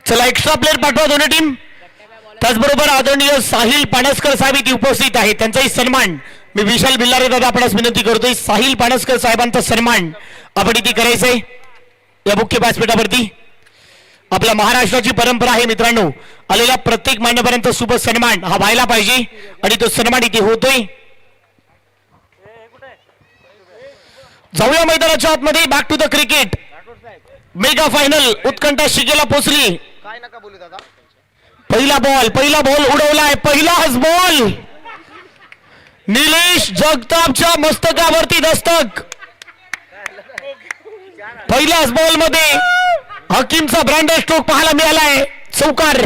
चला extra player पाठवा दोन्ही टीम. त्याचबरोबर आदरणीय साहिल पाणसकर साहेब इथे उपस्थित आहेत, त्यांचाही सन्मान मी विशाल बिल्लारे दादा आपणास विनंती करतोय. साहिल पाणसकर साहेबांचा सन्मान आपण इथे करायचंय या मुख्य व्यासपीठावरती. आपल्या महाराष्ट्राची परंपरा आहे मित्रांनो, आलेल्या प्रत्येक मान्यवरांचा शुभ सन्मान हा व्हायला पाहिजे आणि तो सन्मान इथे होतोय. जाऊया मैदानाच्या आतमध्ये. Back to the cricket. Mega final उत्कंठा शिगेला पोहोचली. काय नका बोलू दादा. पहिला बॉल उडवलाय. पहिलाच बॉल निलेश जगतापच्या मस्तकावरती दस्तक. पहिल्याच बॉल मध्ये हकीमचा ब्रँडेड स्ट्रोक पाहायला मिळालाय. चौकार.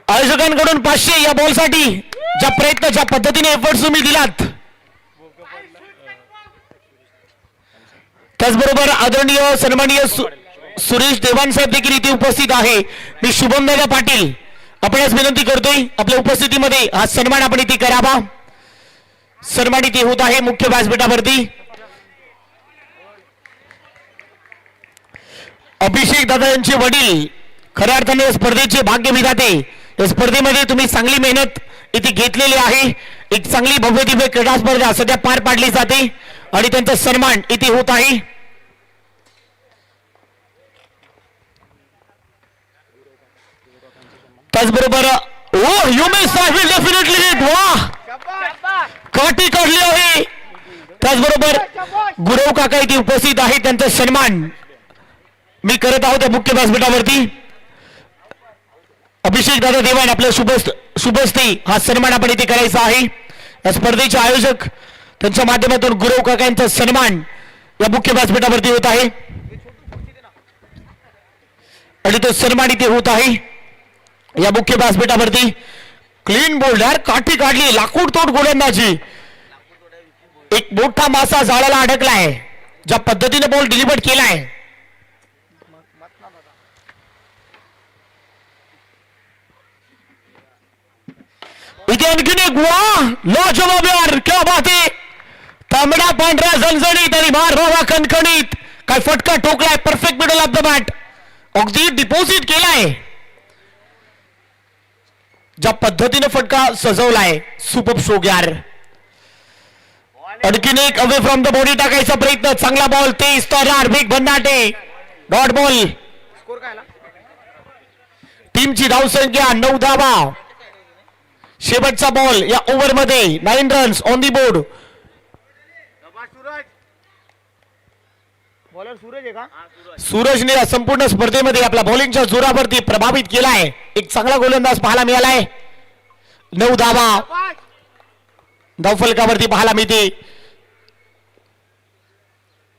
आयोजकांकडून 500 या बॉल साठी. ज्या प्रयत्न ज्या पद्धतीने एफर्ट्स तुम्ही दिलात, त्याचबरोबर आदरणीय सन्माननीय सुरेश देवान साहेब देखील इथे उपस्थित आहे. मी शुभमदादा पाटील आपणास विनंती करतोय आपल्या उपस्थितीमध्ये हा सन्मान आपण इथे करावा. सन्मान इथे होत आहे मुख्य व्यासपीठावरती. अभिषेक दादा यांचे वडील खऱ्या अर्थाने स्पर्धेचे भाग्य विधाते. या स्पर्धेमध्ये तुम्ही चांगली मेहनत इथे घेतलेली आहे. एक चांगली भव्य दिव्य क्रीडा स्पर्धा सध्या पार पाडली जाते आणि त्यांचा सन्मान इथे होत आहे. त्याचबरोबर you may will definitely hit. वाह, काठी काढली आहे. त्याचबरोबर गुरव काका इथे उपस्थित आहे, त्यांचा सन्मान मी करत आहोत त्या मुख्य व्यासपीठावरती. अभिषेक दादा देवान आपल्या शुभस्ती हा सन्मान आपण इथे करायचा आहे. या स्पर्धेचे आयोजक त्यांच्या माध्यमातून गुरव काका यांचा सन्मान या मुख्य व्यासपीठावरती होत आहे आणि तो सन्मान इथे होत आहे या मुख्य व्यासपीठावरती. क्लीन बोल्ड यार, काठी काढली. लाकूड तोड गोलंदाजी. एक मोठा मासा जाळ्याला अडकलाय. ज्या पद्धतीने बॉल डिलिव्हर केलाय, इथे आणखीन एक. वाह, लाजवाब यार, क्या बात आहे. तांबडा पांढरा झणझणीत आणि मार बाबा कणकणीत. काय फटका ठोकलाय. Perfect middle of the bat. अगदी डिपॉझिट केलाय. ज्या पद्धतीने फटका सजवलाय, सुपर स्ट्रोक यार. आणखीन एक अवे फ्रॉम द बॉडी टाकायचा प्रयत्न. चांगला बॉल. 23 तोरार बिग भन्नाटे. Dot ball. स्कोर काय आला. टीमची धावसंख्या 9 धावा. शेवटचा बॉल या ओव्हर मध्ये 9 runs on the board. Bowler Suraj आहे का. सूरजने या संपूर्ण स्पर्धेमध्ये आपल्या बॉलिंगच्या जोरावरती प्रभावित केलाय. एक चांगला गोलंदाज पाहायला मिळालाय. 9 धावा धावफलकावरती पाहायला मिळते.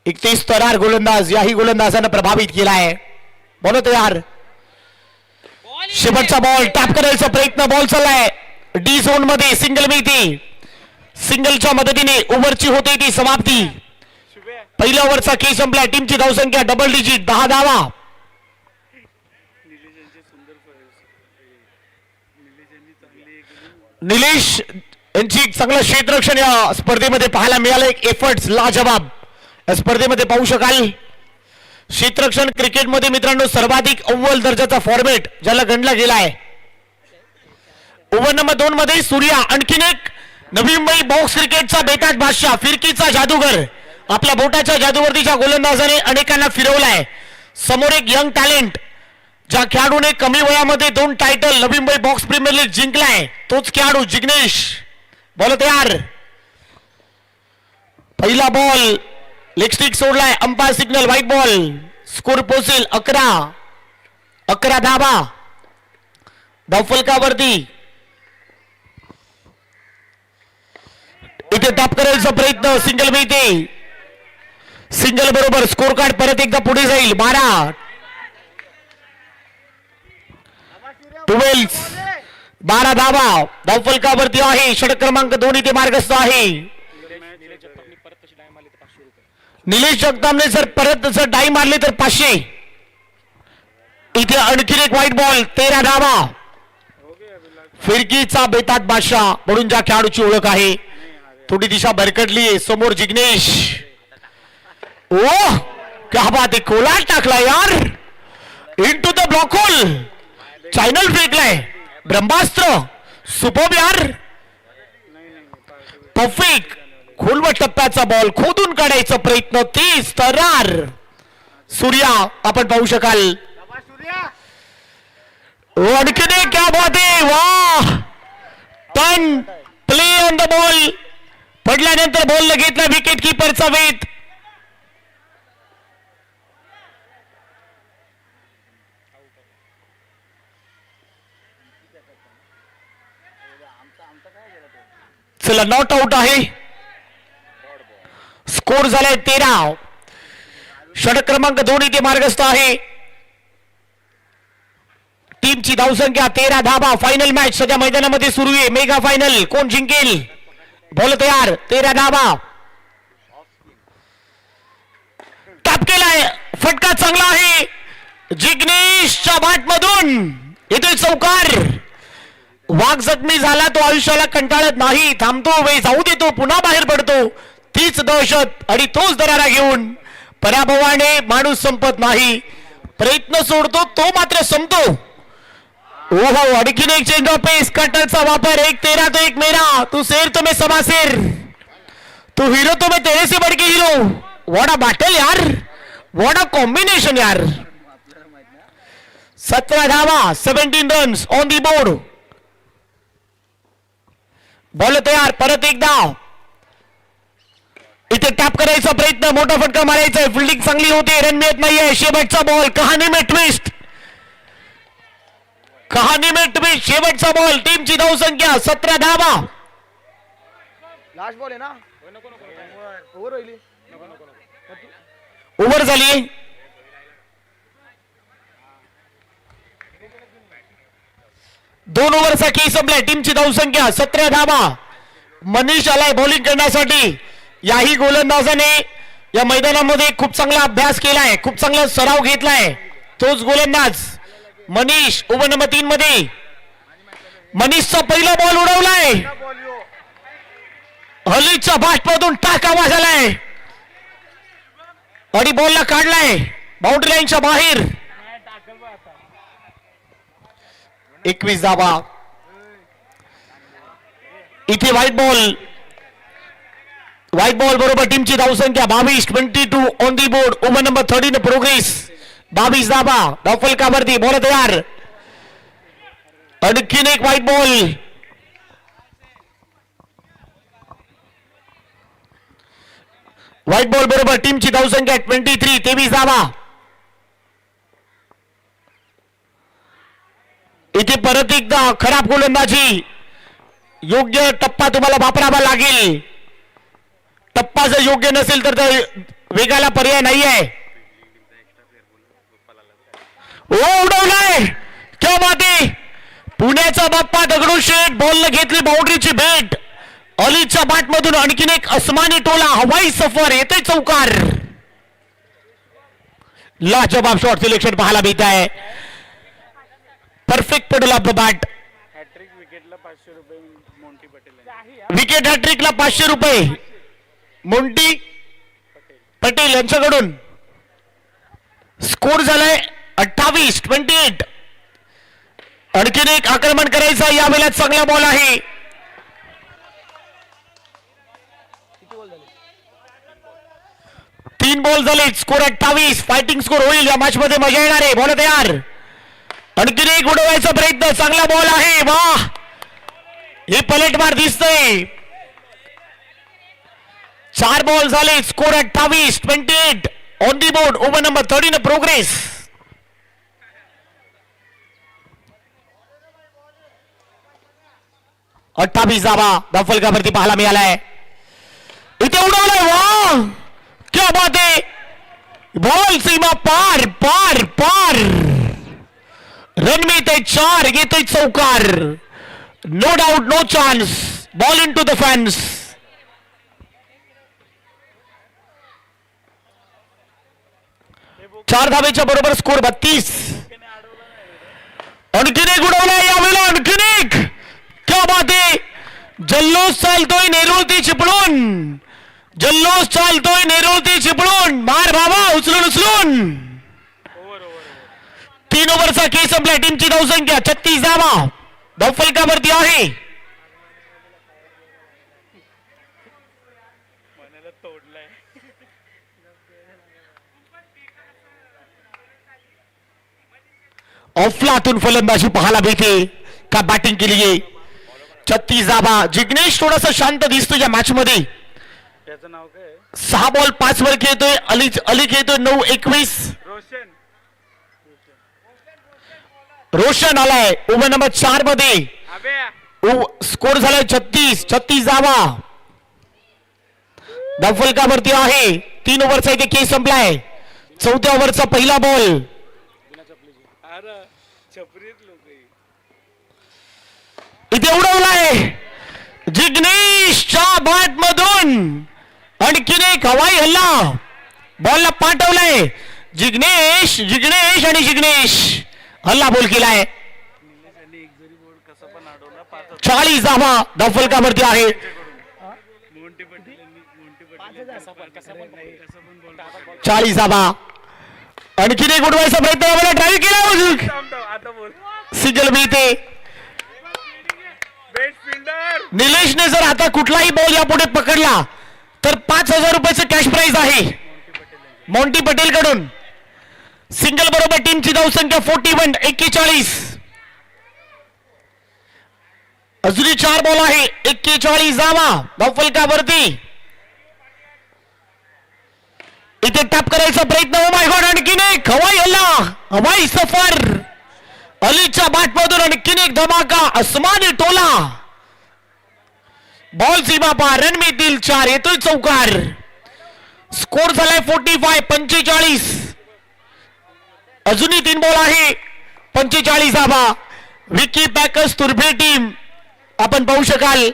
31 तरार गोलंदाज याही गोलंदाजानं प्रभावित केलाय. बोलो तयार. शेवटचा बॉल टॅप करायचा प्रयत्न. बॉल चाललाय डी झोन मध्ये. सिंगल मिळते. सिंगलच्या मदतीने ओव्हरची होते ती समाप्ती. पहिल्या ओव्हरचा खेळ संपला. टीमची धावसंख्या डबल डिजिट 10 धावा. निलेश यांची चांगलं क्षेत्ररक्षण या स्पर्धेमध्ये पाहायला मिळालं. एक एफर्ट्स लाजवाब या स्पर्धेमध्ये पाहू शकाल. क्षेत्ररक्षण क्रिकेटमध्ये मित्रांनो सर्वाधिक अव्वल दर्जाचा फॉर्मेट ज्याला गणला गेला आहे. ओव्हर नंबर 2 मध्ये सूर्या. आणखीन एक नवी मुंबई बॉक्स क्रिकेटचा बेताज बादशाह, फिरकीचा जादूगर. आपल्या बोटाच्या जादूवरतीच्या गोलंदाजाने अनेकांना फिरवलाय. समोर एक यंग टॅलेंट, ज्या खेळाडूने कमी वयामध्ये 2 title Navi Mumbai box premier league जिंकलाय, तोच खेळाडू जिग्नेश. बॉल तयार. पहिला बॉल लेग स्टिक सोडलाय. Umpire signal wide ball. Score पोहोचेल 11 धावा धावफलकावरती. इथे टॅप करायचा प्रयत्न. सिंगल मिळते. सिंगल बरोबर स्कोर कार्ड परत एकदा पुढे जाईल. 12 धावा धावफलकावरती आहे. षटक क्रमांक 2 इथे मार्गस्थ आहे. निलेश जगतापने जर परत डाई मारले तर 500. इथे आणखीन एक व्हाईट बॉल. 13 धावा. फिरकीचा बेतात बादशाह म्हणून ज्या खेळाडूची ओळख आहे, थोडी दिशा भरकटली. समोर जिग्नेश. ओह क्या बात आहे. कोलाट टाकला यार. Into the block hole. Channel फेकलाय. ब्रह्मास्त्र. सुपर यार. परफेक्ट. खोलवट टप्प्याचा बॉल खोदून काढायचा प्रयत्न. 30 तरार. सूर्या आपण पाहू शकाल. आणखीन एक. क्या बात आहे. वाह. Turn play on the ball. पडल्यानंतर बॉल घेतला विकेट किपरचा वेध. चला नॉट आउट आहे. स्कोर झालाय 13. षटक क्रमांक 2 इथे मार्गस्थ आहे. टीमची धावसंख्या 13 धाबा. फायनल मॅच सध्या मैदानामध्ये सुरू आहे. Mega final. कोण जिंकेल. बॉल तयार. 13 धाबा. टॅप केलाय. फटका चांगला आहे. जिग्नेशच्या बॅट मधून येतोय चौकार. वाघ जखमी झाला. तो आयुष्याला कंटाळत नाही. थांबतो. वे जाऊ देतो. पुन्हा बाहेर पडतो. तीच दहशत आणि तोच दरारा घेऊन पराभवाने माणूस संपत नाही. प्रयत्न सोडतो तो मात्र संपतो. ओहो. आणखीन एक चेंज ऑफ पेस. कटरचा वापर. 1-13 तो 1 मेरा. तू शेर तो मैं सवा शेर. तू हीरो तो मैं तेरे से बढ़ के हीरो. व्हाट अ बॅटल यार. व्हाट अ कॉम्बिनेशन यार. 17 धावा. 17 runs on the board. Ball तयार. परत एकदा इथे टॅप करायचा प्रयत्न. मोठा फटका मारायचा आहे. फिल्डिंग चांगली होते. रन मिळत नाहीये. शेवटचा बॉल. कहाणी में ट्विस्ट. कहाणी में ट्विस्ट. शेवटचा बॉल. टीमची धावसंख्या 17 धावा. लास्ट बॉल आहे ना. ओव्हर होईल. ओव्हर झाली. दोन ओव्हरचा खेळ संपलाय. टीमची धावसंख्या 17 धावा. मनीष आलाय बॉलिंग करण्यासाठी. याही गोलंदाजाने या मैदानामध्ये खूप चांगला अभ्यास केलाय. खूप चांगला सराव घेतलाय. तोच गोलंदाज मनीष. ओव्हर नंबर 3 मध्ये मनीषचा पहिला बॉल उडवलाय. हलीच्या बॅटमधून टाक आवाज आलाय आणि बॉलला काढलाय बाउंड्री लाईनच्या बाहेर. 21 धावा. इथे व्हाईट बॉल. व्हाईट बॉल बरोबर टीमची धावसंख्या 22. 22 on the board. Over number 13 progress. 22 धावा. धावफलकावरती बॉल तयार. आणखीन एक व्हाईट बॉल. व्हाईट बॉल बरोबर टीमची धावसंख्या 23. 23 धावा. इथे परत एकदा खराब गोलंदाजी. योग्य टप्पा तुम्हाला वापरावा लागेल. टप्पा जर योग्य नसेल तर वेगाला पर्याय नाही आहे. ओ उडवलाय. क्या बात आहे. पुण्याचा बाप्पा दगडूशेठ. बॉल घेतली बाउंड्रीची भेट. अलीच्या बॅट मधून आणखीन एक अस्मानी टोला. हवाई सफर. येते चौकार. लाजवाब शॉट सिलेक्शन पाहायला मिळत आहे. परफेक्ट पडला आपलं बॅट. विकेटला 500 रुपये मोंटी पटेल. विकेट हॅट्रिकला 500 रुपये मोंटी पटेल यांच्याकडून. स्कोर झालाय 28-28. आणखीन एक आक्रमण करायचं. यावेळेला चांगला बॉल आहे. तीन बॉल झाले. स्कोर 28. फायटिंग स्कोर होईल. या मॅच मध्ये मजा येणार आहे. बॉल तयार. आणखीन एक उडवायचा प्रयत्न. चांगला बॉल आहे. वाह. हे पलटवार दिसतंय. 4 बॉल झाले. Score 28-28 on the board. Over number 13 progress. अठ्ठावीस धावा धावफलकावरती पाहायला मिळालाय. इथे उडवलाय. वाह. क्या बात आहे. बॉल सीमा पार पार पार. रन मिळते 4. घेते चौकार. No doubt. No chance. Ball into the fans. चार धावेच्या बरोबर स्कोर 32. आणखीन एक उडवलाय. यावेळेला आणखीन एक. क्या बात आहे. जल्लोष चालतोय नेरुळती चिपळूण. जल्लोष चालतोय नेरुळती चिपळूण. मार बाबा. उचलून उचलून. 3 ओव्हरचा खेळ संपला. टीमची धावसंख्या 36 धावा. धावफलकावरती आहे मनाला तोडलाय. ऑफलातून फलंदाजी पाहायला भेटे का बॅटिंग केली आहे. 36 धावा. जिग्नेश थोडासा शांत दिसतो या मॅच मध्ये. त्याचं नाव काय आहे? 6 बॉल 5 वर खेळतोय. अली खेळतोय 9-21. रोशन. रोशन आलाय ओव्हर नंबर 4 मध्ये. अबे स्कोर झालाय 36 धावा. धावफलकावरती आहे. 3 ओव्हरचा इथे खेळ संपलाय. 4थ्या ओव्हरचा पहिला बॉल. अरे छपरीत लोक इथे उडवलाय जिग्नेशच्या बॅट मधून. आणखीन एक हवाई हल्ला. बॉलला पाठवलाय जिग्नेश आणि जिग्नेश हल्ला बॉल केलाय. निलेश एक जरी बोर्ड कसा पण अडवला 5 40 धावा धावफलकावरती आहे. मोंटी पटेल यांनी कसा पण बोल 40 धावा. आणखीन एक उडवायचा प्रयत्न मला ड्राईव्ह केला. आता बोल. सिंगल मिळते. Best fielder. निलेशने जर आता कुठलाही बॉल यापुढे पकडला तर 5,000 रुपयाचं कॅश प्राइज आहे मोंटी पटेल कडून. सिंगल बरोबर टीमची धावसंख्या 41. अजूनही 4 बॉल आहे. 41 धावा धावफलकावरती. इथे टॅप करायचा प्रयत्न. Oh my God. आणखीन एक हवाई हल्ला. हवाई सफर. अलीच्या बॅटमधून आणखीन एक धमाका. आसमानी टोला. बॉल सीमा पार. रन मिळतील 4. येतोय चौकार. स्कोर झालाय 45. अजूनही 3 बॉल आहे. 45 धावा. विकी पॅकर्स तुर्भे टीम आपण पाहू शकाल.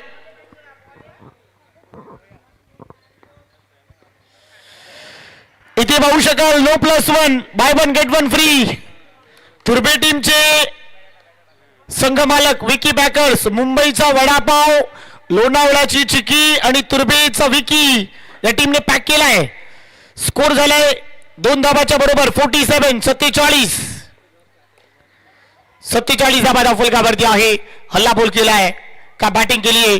इथे पाहू शकाल no +1 bye 1 get 1 free. Turbhe टीमचे संघमालक विकी पॅकर्स. मुंबईचा वडापाव, लोणावळ्याची चिकी आणि तुर्भेचा विकी या टीमने पॅक केलाय. स्कोर झालाय 2 धाबाच्या बरोबर 47. 47 धाबा धावफलकावरती आहे. हल्ला बॉल केलाय का बॅटिंग केली आहे.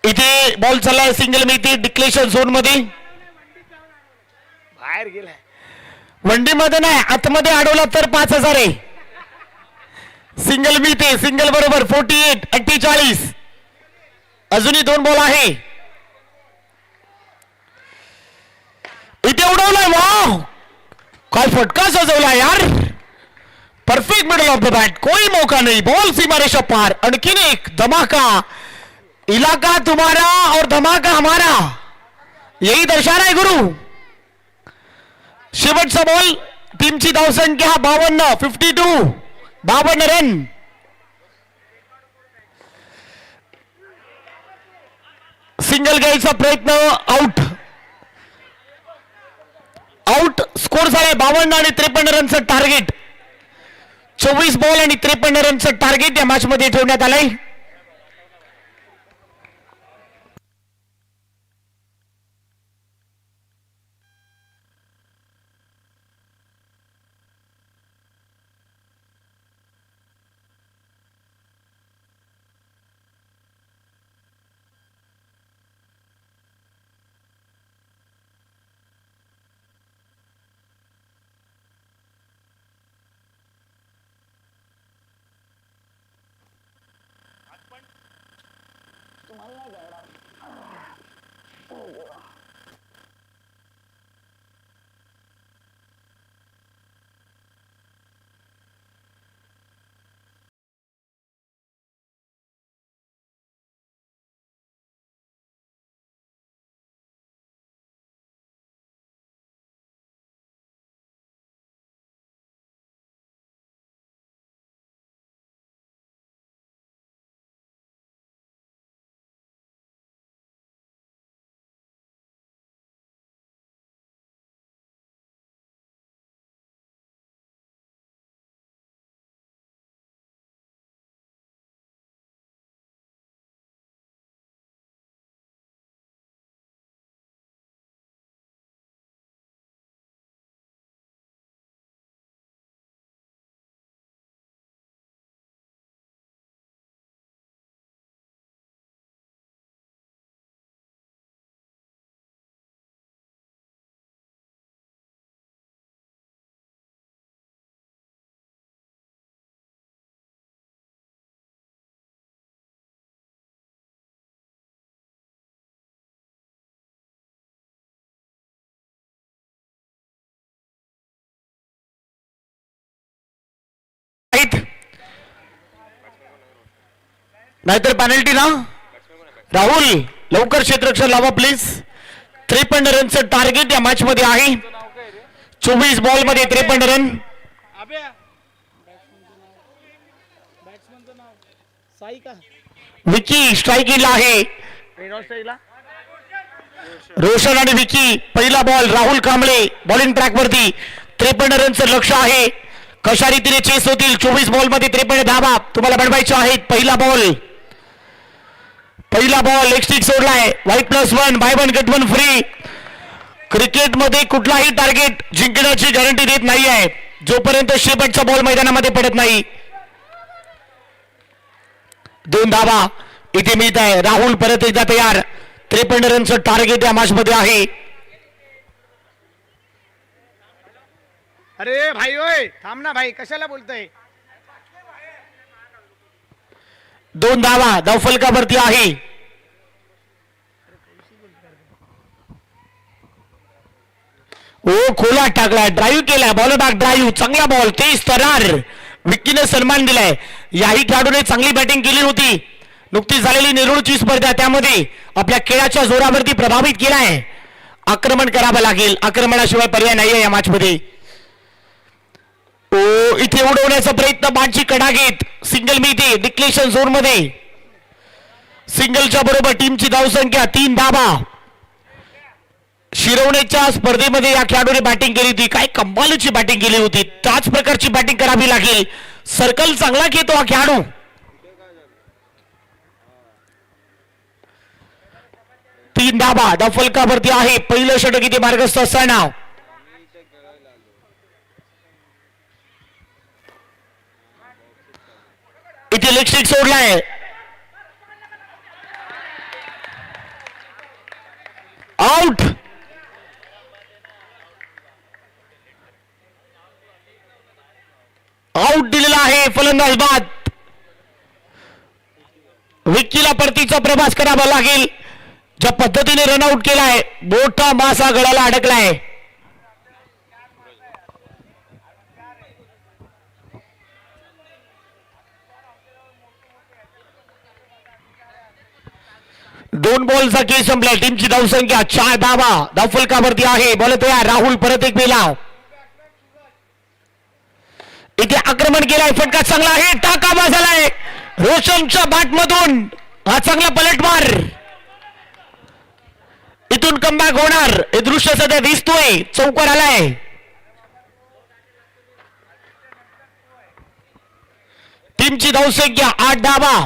इथे बॉल चाललाय सिंगल मिळते डिक्लेशन झोन मध्ये. बाहेर गेलाय. वंडीमध्ये नाही आतमध्ये अडवला तर 5,000 आहे. सिंगल मिळते. सिंगल बरोबर 48. अजूनही 2 बॉल आहे. इथे उडवलाय. वाव काय फटका सजवला यार. Perfect middle of the bat. कोई मौका नहीं. बॉल सीमा रेषा पार. आणखीन एक धमाका. इलाका तुम्हारा और धमाका हमारा यही दर्शा रहा है गुरु. शेवटचा बॉल. टीमची धावसंख्या 52 रन. सिंगल घ्यायचा प्रयत्न. आउट. स्कोर झालाय 52 आणि 53 रनचं टार्गेट. 24 बॉल आणि 53 रनचं टार्गेट या मॅच मध्ये ठेवण्यात आलंय. नाहीतर पेनल्टी ना. राहुल लवकर क्षेत्ररक्षण लावा प्लीज. 53 रनचं टार्गेट या मॅच मध्ये आहे. 24 बॉल मध्ये 53 रन. अबे बॅट्समनचं नाव साई का विकी स्ट्राईकिंगला आहे. रेनॉल्ड स्ट्राईकला रोशन आणि विकी. पहिला ball Rahul Kamble bowling track वरती. 53 रनचं लक्ष आहे. कशा रीतीने चेस होतील. 24 बॉल मध्ये 53 धावा तुम्हाला बनवायच्या आहेत. पहिला बॉल लेग स्टिक सोडलाय. Wide +1 bye 1 get 1 free. क्रिकेटमध्ये कुठलाही टार्गेट जिंकण्याची गॅरंटी देत नाही आहे जोपर्यंत शेवटचा बॉल मैदानामध्ये पडत नाही. 2 धावा इथे मिळत आहे. राहुल परत एकदा तयार. 53 रनचं टार्गेट या मॅच मध्ये आहे. अरे भाई ओय थांब ना भाई कशाला बोलतोय. 2 धावा धावफलकावरती आहे. ओ खोला टाकलाय. ड्राईव्ह केलाय. Ball back drive. चांगला बॉल. तेज तरार. विक्कीने सन्मान दिलाय. याही खेळाडूने चांगली बॅटिंग केली होती. नुकतीच झालेली नेरूळची स्पर्धा त्यामध्ये आपल्या खेळाच्या जोरावरती प्रभावित केलाय. आक्रमण करावं लागेल. आक्रमणाशिवाय पर्याय नाहीये या मॅच मध्ये. ओ इथे उडवण्याचा प्रयत्न. बाटची कडा घेत सिंगल मिळते डिक्लेशन झोन मध्ये. सिंगलच्या बरोबर टीमची धावसंख्या 3 धावा. शिरवण्याच्या स्पर्धेमध्ये या खेळाडूने बॅटिंग केली होती. काय कमालीची बॅटिंग केली होती. त्याच प्रकारची बॅटिंग करावी लागेल. सर्कल चांगला घेतो हा खेळाडू. 3 धावा धावफलकावरती आहे. पहिलं षटक इथे मार्गस्थ असताना इथे लेग स्टिक सोडलाय. आउट. आउट दिलेला आहे फलंदाज बाद. विक्कीला परतीचा प्रवास करावा लागेल. ज्या पद्धतीने रनआउट केलाय मोठा मासा गळाला अडकलाय. दोन बॉलचा खेळ संपलाय. टीमची धावसंख्या 4 धावा धावफलकावरती आहे. बॉल तयार. राहुल परत एक वेळा इथे आक्रमण केलाय. फटका चांगला आहे. टाका झालाय रोशनच्या बॅट मधून. हा चांगला पलटवार. इथून कमबॅक होणार हे दृश्य सध्या दिसतोय. चौकार आलाय. टीमची धावसंख्या 8 धावा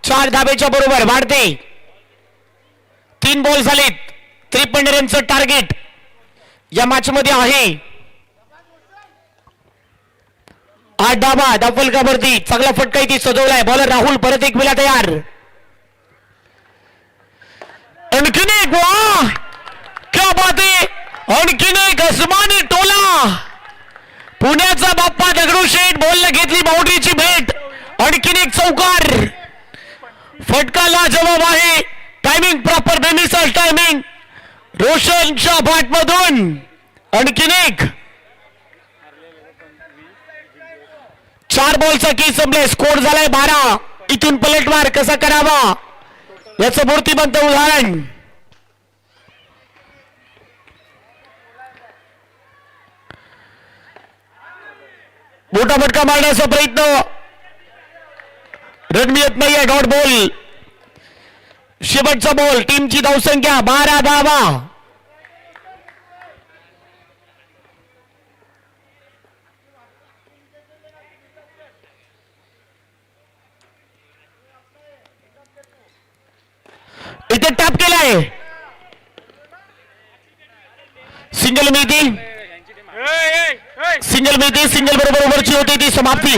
4 धावेच्या बरोबर वाढते. 3 बॉल झालेत. 53 रनचं टार्गेट या मॅच मध्ये आहे. 8 धावा धावफलकावरती. चांगला फटका इथे सजवलाय. बॉलर राहुल परत एक वेळा तयार. आणखीन एक. वाह क्या बात आहे. आणखीन एक आसमानी टोला. पुण्याचा बाप्पा दगडूशेठ बॉलने घेतली बाउंड्रीची भेट. आणखीन एक चौकार. फटका लाजवाब आहे. Timing proper. बेमिसल टायमिंग रोशनच्या बॅट मधून. आणखीन एक. 4 बॉलचा खेळ संपलाय. स्कोर झालाय 12. इथून पलटवार कसा करावा याचं मूर्तिमंत उदाहरण. मोठा फटका मारण्याचा प्रयत्न. रन मिळत नाहीये. Dot ball. शेवटचा बॉल. टीमची धावसंख्या 12 धावा. इथे टॅप केलाय. सिंगल मिळती. सिंगल मिळती. सिंगल बरोबर ओव्हरची होती ती समाप्ती.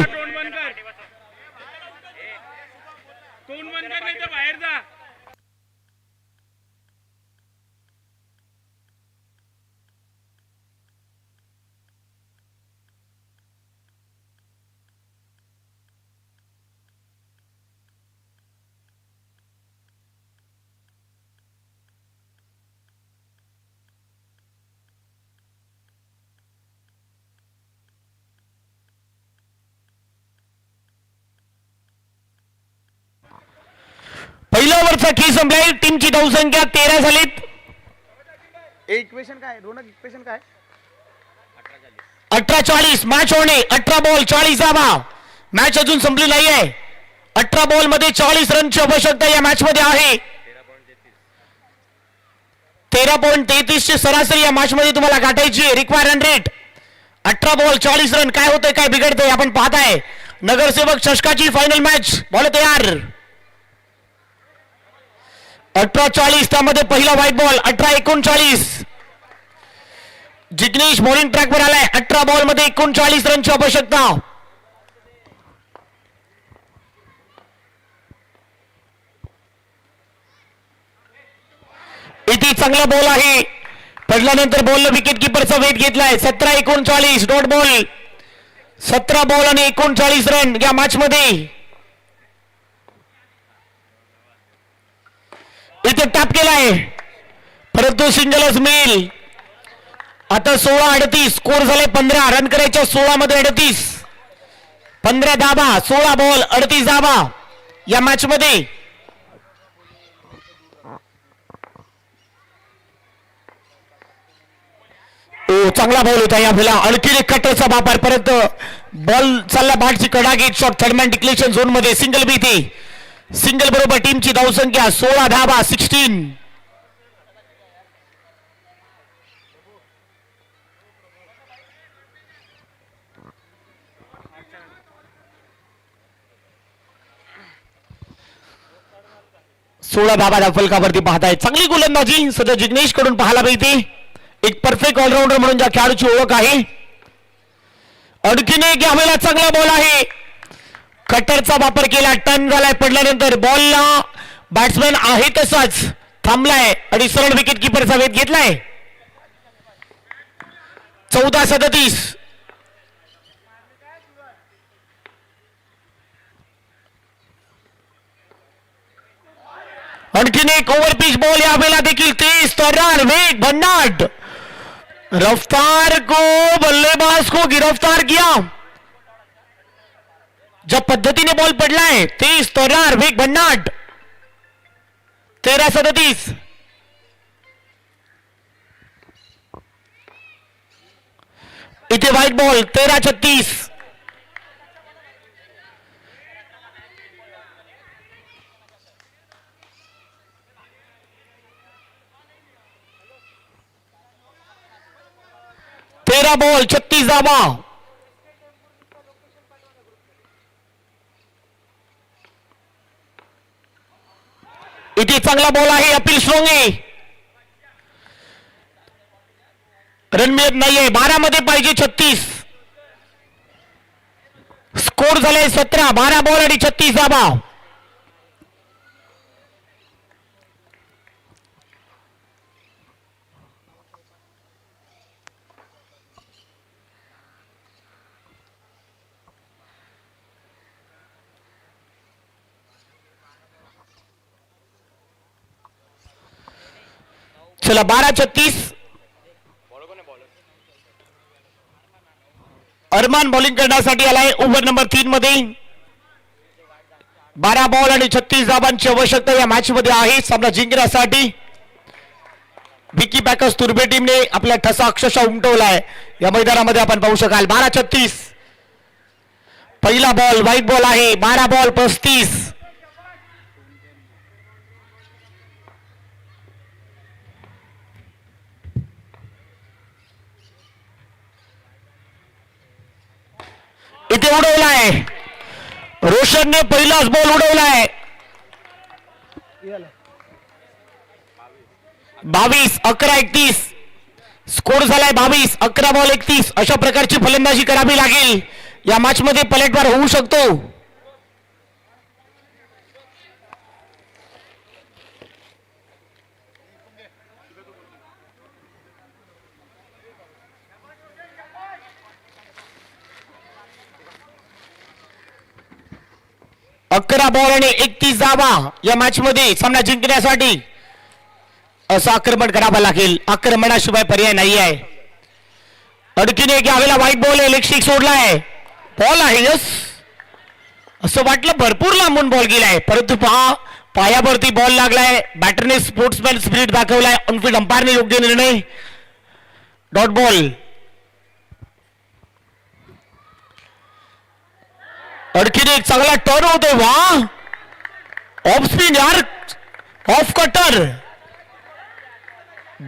बाहेर जा. पहिल्या ओव्हरचा खेळ संपलाय. टीमची धावसंख्या 13 झालीत. इक्वेशन काय रोनक इक्वेशन काय 18-40 मॅच होणे. 18 बॉल 40 धावा. मॅच अजून संपली नाहीये. 18 बॉल मध्ये 40 रनची आवश्यकता या मॅच मध्ये आहे. 13.33 ची सरासरी या मॅच मध्ये तुम्हाला गाठायची आहे. Require run rate 18 ball 40 run. काय होतंय काय बिघडतंय आपण पाहताय. नगरसेवक चषकाची फायनल मॅच. बॉल तयार. 18-40 त्यामध्ये पहिला white ball. 18-39 Jignesh bowling track वर आलाय. 18 बॉल मध्ये 39 रनची आवश्यकता. इथे चांगला बॉल आहे. पडल्यानंतर बॉलनं विकेट किपरचा वेध घेतलाय. 17-39 डॉट बॉल. 17 बॉल आणि 39 रन या मॅच मध्ये. इथे टॅप केलाय परंतु सिंगलच मिळेल. आता 16-38 स्कोर झाले 15. रन करायच्या 16 मध्ये 38. 15 धाबा 16 बॉल 38 धाबा या मॅच मध्ये. चांगला बॉल होता या फेला. आणखी एक कटरचा वापर. परत बॉल चालला बॅटची कडागीत शॉट. थर्डमॅन डिक्लेरेशन झोन मध्ये सिंगल बी थे. सिंगल बरोबर टीमची धावसंख्या 16 धाबा 16. सोळा धाबा फलकावरती पाहताय. चांगली गोलंदाजी सध्या जिग्नेश कडून पाहायला मिळते. एक परफेक्ट ऑलराऊंडर म्हणून ज्या खेळाडूची ओळख आहे. आणखीन एक यावेळेला चांगला बॉल आहे. कटरचा वापर केला. टर्न झालाय. पडल्यानंतर बॉलला बॅट्समॅन आहे तसाच थांबलाय आणि सरळ विकेट किपरचा वेध घेतलाय. 14-37 आणखीन एक ओव्हरपिच बॉल यावेळेला देखील 30 तर्रार वेग भन्नाट. रफ्तार को बल्लेबाज को गिरफ्तार किया. ज्या पद्धतीने बॉल पडलाय 30 तर्रार वेग भन्नाट. 13-37 इथे व्हाईट बॉल. 13-36 13 बॉल 36 धावा. इथे चांगला बॉल आहे. अपील स्ट्रॉंग आहे. रन मिळत नाहीये. 12 मध्ये पाहिजे 36. स्कोर झाले 17. 12 बॉल आणि 36 धावा. चला 12-36 अरमान बॉलिंग करण्यासाठी आलाय. ओव्हर नंबर 3 मध्ये 12 बॉल आणि 36 धावांची आवश्यकता या मॅच मध्ये आहे. सामना जिंकण्यासाठी विकी पॅकर्स तुर्बे टीमने आपला ठसा अक्षरशः उमटवलाय या मैदानामध्ये आपण पाहू शकाल. 12-36 पहिला बॉल व्हाईट बॉल आहे. 12 बॉल 35 इथे उडवलाय. रोशनने पहिलाच बॉल उडवलाय. 22-11-31 स्कोर झालाय. 22 11 बॉल 31. अशा प्रकारची फलंदाजी करावी लागेल. या मॅच मध्ये पलटवार होऊ शकतो. अकरा बॉल आणि 31 धावा या मॅच मध्ये सामना जिंकण्यासाठी असं आक्रमण करावं लागेल. आक्रमणाशिवाय पर्याय नाही आहे. अडकीने यावेळेला व्हाईट बॉल आहे. लेग सोडलाय. बॉल आहे. यस असं वाटलं भरपूर लांबून बॉल गेलाय परंतु पहा पायावरती बॉल लागलाय, बॅटरने स्पोर्ट्समॅन स्पिरिट दाखवलाय, ऑनफिल्ड अंपायरने योग्य निर्णय, डॉट बॉल. आणखीन एक चांगला टर्न होतोय, वा ऑफ स्पिन यार, ऑफ कटर.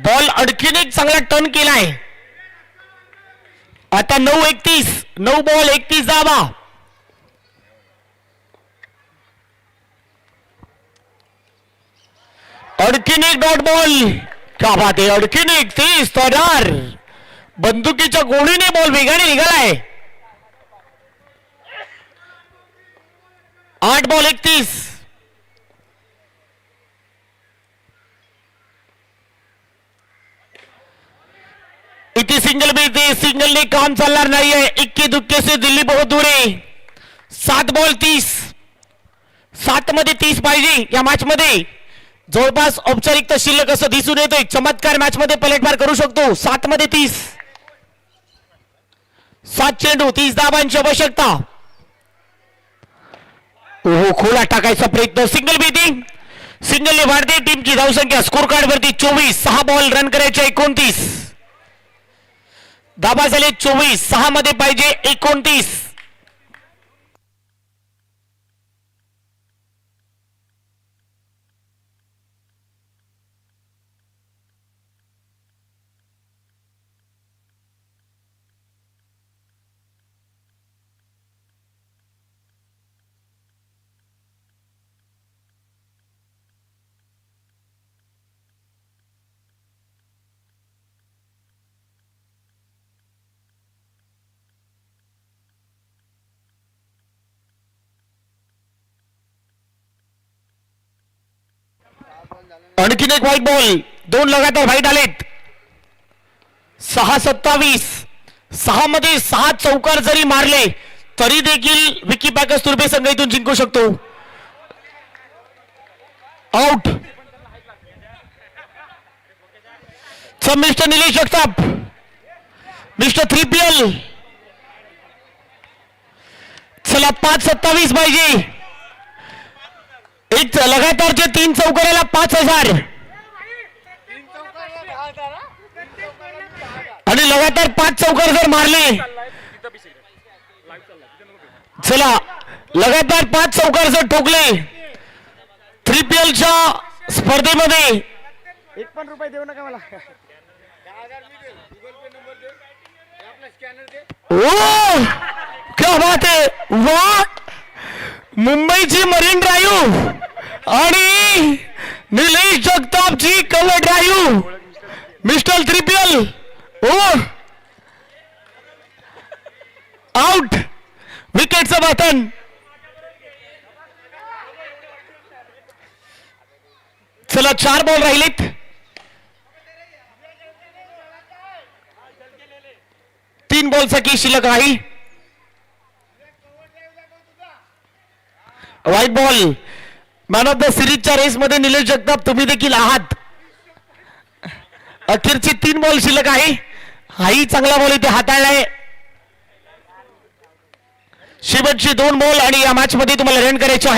बॉल आणखीन एक चांगला टर्न केलाय. आता 9:31, 9 बॉल 31 धावा. आणखीन एक डॉट बॉल, क्या बात आहे. आणखीन एक 30 तोडार, बंदुकीच्या गोळीने बॉल वेगाने निघालाय. 8 बॉल 31. इथे सिंगल भी थे, सिंगलने काम चालणार नाहीये. इक्के दुक्के से दिल्ली बहुत दूर आहे. 7 बॉल 30. 7 मध्ये 30 पाहिजे या मॅच मध्ये. जवळपास औपचारिकता शिल्लक असं दिसून येतो. एक चमत्कार मॅच मध्ये पलटवार करू शकतो. 7 मध्ये 30. 7 चेंडू 30 धावांची आवश्यकता. ओहो, खोला टाकायचा प्रयत्न. सिंगल बेटिंग, सिंगलने वाढते टीमची धावसंख्या. स्कोर कार्ड वरती 24. 6 बॉल रन करायचे 29. धाबा झाले 24. 6 मध्ये पाहिजे 29. आणखीन एक व्हाईट बॉल. 2 लगातार व्हाईट आलेत. 6:27. 6 मध्ये 6 चौकार जरी मारले तरी देखील विकी पॅकर्स तुर्भे संघ इथून जिंकू शकतो. Out. Mister Nilesh Jagtap, mister 3PL. चला 5:27 पाहिजे. एक लगातारचे 3 चौकाराला 5,000 आणि लगातार 5 चौकार जर मारले, चला लगातार 5 चौकार जर ठोकले 3PLच्या स्पर्धेमध्ये. 1 पण रुपये देऊ नका मला. ओ क्या बात आहे, वा. मुंबईची मरीन ड्राईव्ह आणि निलेश जगतापची cover drive. Mister 3PL. Oh out. विकेटचं बटन. चला 4 बॉल राहिलेत. तीन बॉलचा की शिल्लक आहे. Wide ball. Man of the सिरीजच्या रेस मध्ये निलेश जगताप तुम्ही देखील आहात. अखेरची 3 बॉल शिल्लक आहे. हाही चांगला बॉल इथे हाताळलाय. शेवटची 2 बॉल आणि या मॅच मध्ये तुम्हाला रन करायचे आहे.